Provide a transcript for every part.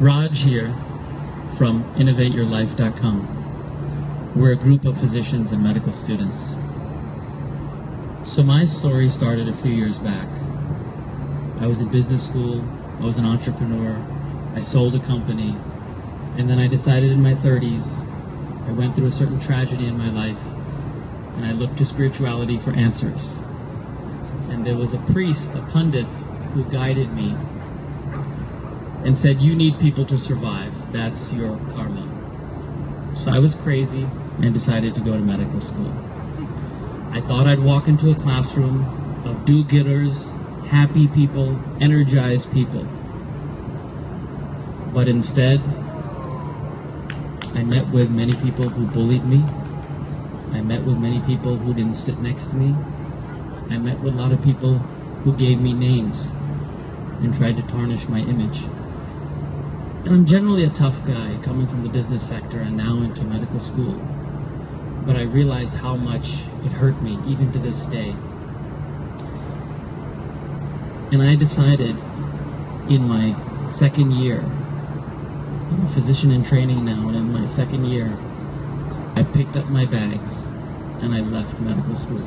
Raj here from InnovateYourLife.com. We're a group of physicians and medical students. So my story started a few years back. I was in business school, I was an entrepreneur, I sold a company, and then I decided in my 30s, I went through a certain tragedy in my life, and I looked to spirituality for answers. And there was a priest, a pundit, who guided me and said, you need people to survive. That's your karma. So I was crazy and decided to go to medical school. I thought I'd walk into a classroom of do-getters, happy people, energized people. But instead, I met with many people who bullied me. I met with many people who didn't sit next to me. I met with a lot of people who gave me names and tried to tarnish my image. And I'm generally a tough guy, coming from the business sector and now into medical school. But I realized how much it hurt me, even to this day. And I decided in my second year, I'm a physician in training now, and in my second year, I picked up my bags and I left medical school.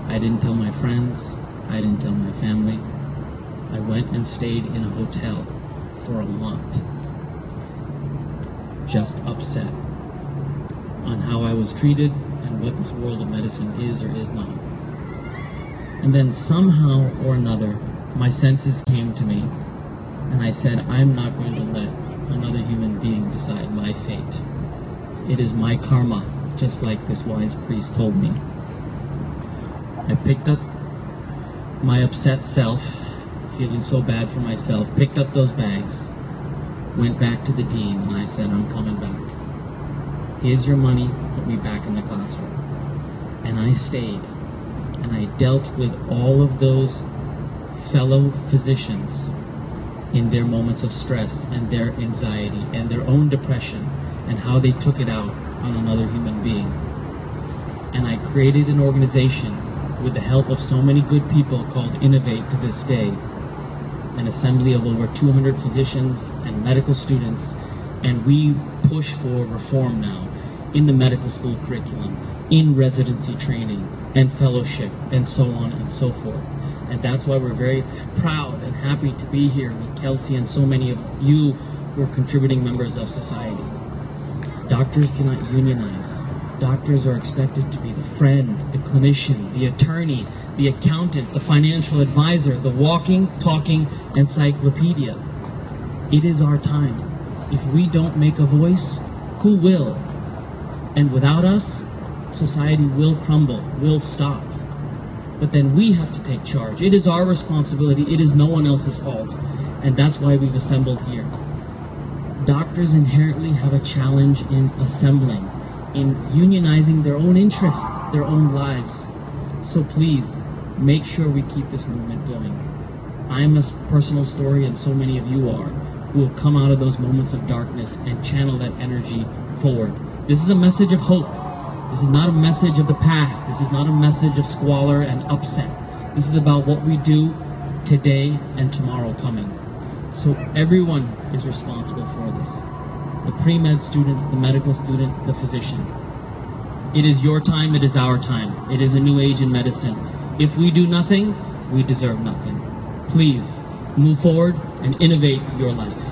I didn't tell my friends, I didn't tell my family. I went and stayed in a hotel for a month, just upset on how I was treated and what this world of medicine is or is not. And then somehow or another, my senses came to me, and I said, I'm not going to let another human being decide my fate. It is my karma, just like this wise priest told me. I picked up my upset self, feeling so bad for myself, picked up those bags, went back to the dean, and I said, I'm coming back. Here's your money, put me back in the classroom. And I stayed, and I dealt with all of those fellow physicians in their moments of stress and their anxiety and their own depression and how they took it out on another human being. And I created an organization with the help of so many good people called Innovate to this day, an assembly of over 200 physicians and medical students, and we push for reform now in the medical school curriculum, in residency training and fellowship, and so on and so forth. And that's why we're very proud and happy to be here with Kelsey and so many of you who are contributing members of society. Doctors cannot unionize. Doctors are expected to be the friend, the clinician, the attorney, the accountant, the financial advisor, the walking, talking encyclopedia. It is our time. If we don't make a voice, who will? And without us, society will crumble, will stop. But then we have to take charge. It is our responsibility. It is no one else's fault. And that's why we've assembled here. Doctors inherently have a challenge in assembling, in unionizing their own interests, their own lives. So please, make sure we keep this movement going. I am a personal story, and so many of you are, who will come out of those moments of darkness and channel that energy forward. This is a message of hope. This is not a message of the past. This is not a message of squalor and upset. This is about what we do today and tomorrow coming. So everyone is responsible for this. The pre-med student, the medical student, the physician. It is your time, it is our time. It is a new age in medicine. If we do nothing, we deserve nothing. Please, move forward and innovate your life.